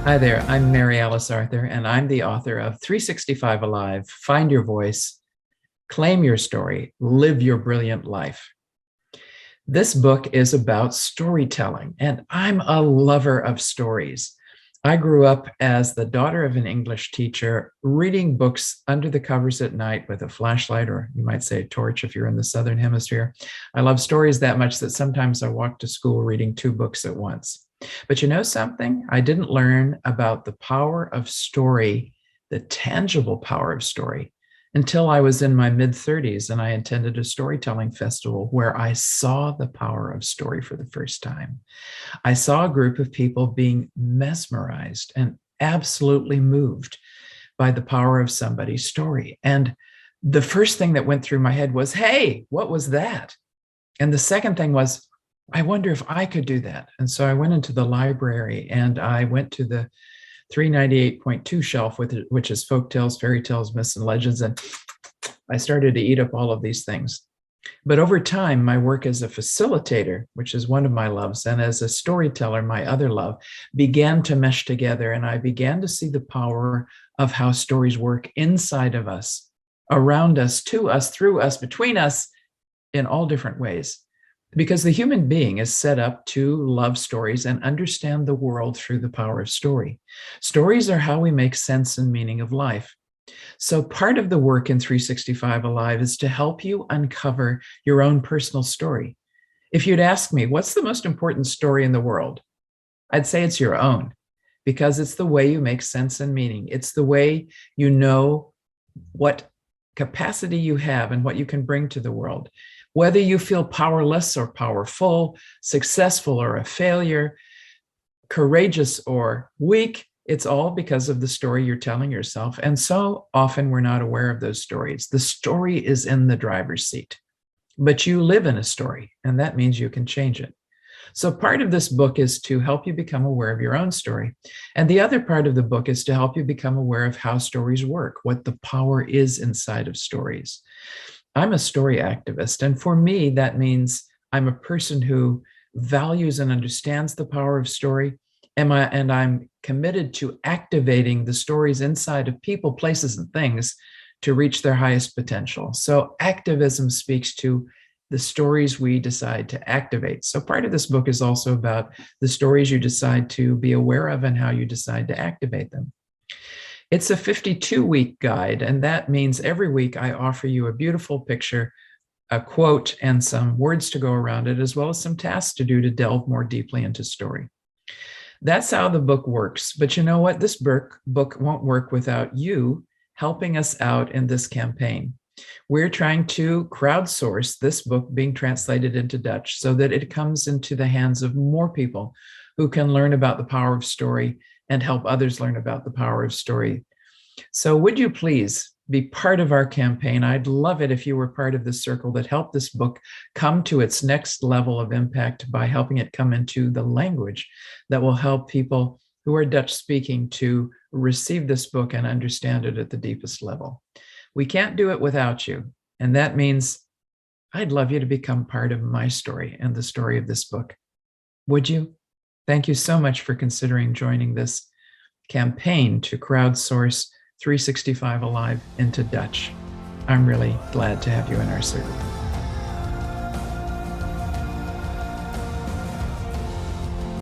Hi there, I'm Mary Alice Arthur, and I'm the author of 365 Alive, Find Your Voice, Claim Your Story, Live Your Brilliant Life. This book is about storytelling, and I'm a lover of stories. I grew up as the daughter of an English teacher, reading books under the covers at night with a flashlight, or you might say a torch if you're in the Southern Hemisphere. I love stories that much that sometimes I walk to school reading 2 books at once. But you know something? I didn't learn about the power of story, the tangible power of story, until I was in my mid-30s and I attended a storytelling festival where I saw the power of story for the first time. I saw a group of people being mesmerized and absolutely moved by the power of somebody's story. And the first thing that went through my head was, hey, what was that? And the second thing was, I wonder if I could do that. And so I went into the library and I went to the 398.2 shelf, which is folk tales, fairy tales, myths, and legends. And I started to eat up all of these things. But over time, my work as a facilitator, which is one of my loves, and as a storyteller, my other love, began to mesh together. And I began to see the power of how stories work inside of us, around us, to us, through us, between us, in all different ways. Because the human being is set up to love stories and understand the world through the power of story. Stories are how we make sense and meaning of life. So part of the work in 365 Alive is to help you uncover your own personal story. If you'd ask me, what's the most important story in the world? I'd say it's your own, because it's the way you make sense and meaning. It's the way you know what capacity you have and what you can bring to the world. Whether you feel powerless or powerful, successful or a failure, courageous or weak, it's all because of the story you're telling yourself. And so often we're not aware of those stories. The story is in the driver's seat, but you live in a story, and that means you can change it. So part of this book is to help you become aware of your own story. And the other part of the book is to help you become aware of how stories work, what the power is inside of stories. I'm a story activist, and for me, that means I'm a person who values and understands the power of story, and I'm committed to activating the stories inside of people, places, and things to reach their highest potential. So activism speaks to the stories we decide to activate. So part of this book is also about the stories you decide to be aware of and how you decide to activate them. It's a 52-week guide, and that means every week I offer you a beautiful picture, a quote, and some words to go around it, as well as some tasks to do to delve more deeply into story. That's how the book works. But you know what? This book won't work without you helping us out in this campaign. We're trying to crowdsource this book being translated into Dutch so that it comes into the hands of more people who can learn about the power of story and help others learn about the power of story. So would you please be part of our campaign? I'd love it if you were part of this circle that helped this book come to its next level of impact by helping it come into the language that will help people who are Dutch speaking to receive this book and understand it at the deepest level. We can't do it without you. And that means I'd love you to become part of my story and the story of this book. Would you? Thank you so much for considering joining this campaign to crowdsource 365 Alive into Dutch. I'm really glad to have you in our circle.